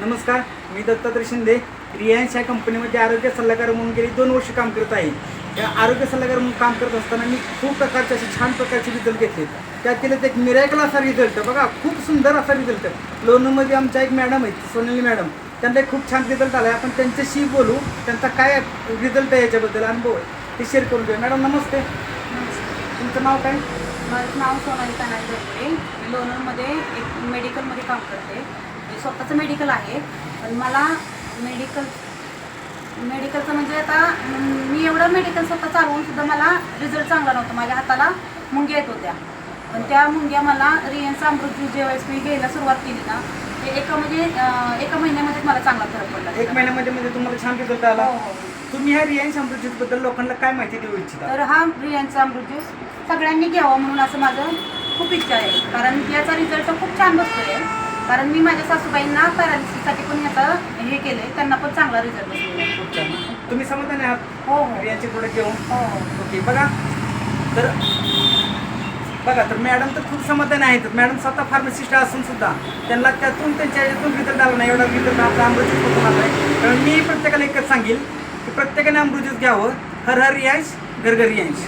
नमस्कार, मी दत्तात्रय शिंदे. रियांश या कंपनीमध्ये आरोग्य सल्लागार म्हणून गेली 2 वर्ष काम करत आहे. या आरोग्य सल्लागार म्हणून काम करत असताना मी खूप प्रकारचे असे छान प्रकारचे रिझल्ट घेतले. त्यातील एक मिरॅकल असा रिझल्ट बघा, खूप सुंदर असा रिझल्ट. लोणंदमध्ये आमच्या एक मॅडम आहेत, सोनाली मॅडम, त्यांना एक खूप छान रिझल्ट आला आहे. आपण त्यांच्याशी बोलू, त्यांचा काय रिझल्ट आहे याच्याबद्दल अनुभव आहे ते शेअर करून घेऊ. मॅडम नमस्ते. तुमचं नाव काय? माझं नाव सोनाली तानाजी दरपुरे. मी लोणंदमध्ये एक मेडिकलमध्ये काम करते. स्वतःचं मेडिकल आहे, पण मला मेडिकलचं म्हणजे आता मी एवढं मेडिकल स्वतः चालवूनसुद्धा मला रिझल्ट चांगला नव्हता. माझ्या हाताला मुंग्या येत होत्या, पण त्या मुंग्या मला रियांचा अमृत ज्यूस जेव्हाच मी घ्यायला सुरुवात केली ना, ते एका महिन्यामध्ये मला चांगला फरक पडला. 1 महिन्यामध्ये तुम्हाला छान रिझल्ट आला. हो. तुम्ही ह्या रियांश अमृत ज्यूसबद्दल लोकांना काय माहिती देऊ इच्छिता? तर हा रियांचा अमृत ज्यूस सगळ्यांनी घ्यावा म्हणून असं माझं खूप इच्छा आहे, कारण याचा रिझल्ट खूप छान बसतो आहे. कारण मी माझ्या सासूबाईंना पॅरालिसिससाठी पण याचं हे केलं आहे, त्यांना पण चांगला रिझल्ट बसलेला आहे. खूप छान. तुम्ही समाधानी आहात हो हो रियांचे प्रोडक्ट घेऊन? हो. ओके. बघा तर मॅडम तर खूप समाधानी आहेत. मॅडम स्वतः फार्मासिस्ट असून सुद्धा त्यांना त्यांच्या ह्याच्यातून रिझल्ट आला नाही, एवढा रिझल्ट आपला अमृत ज्यूस आला आहे. कारण मी प्रत्येकाला एकच सांगेल की प्रत्येकाने अमृत ज्यूस घ्यावं. हर हर रियांश, घर घर रियांश.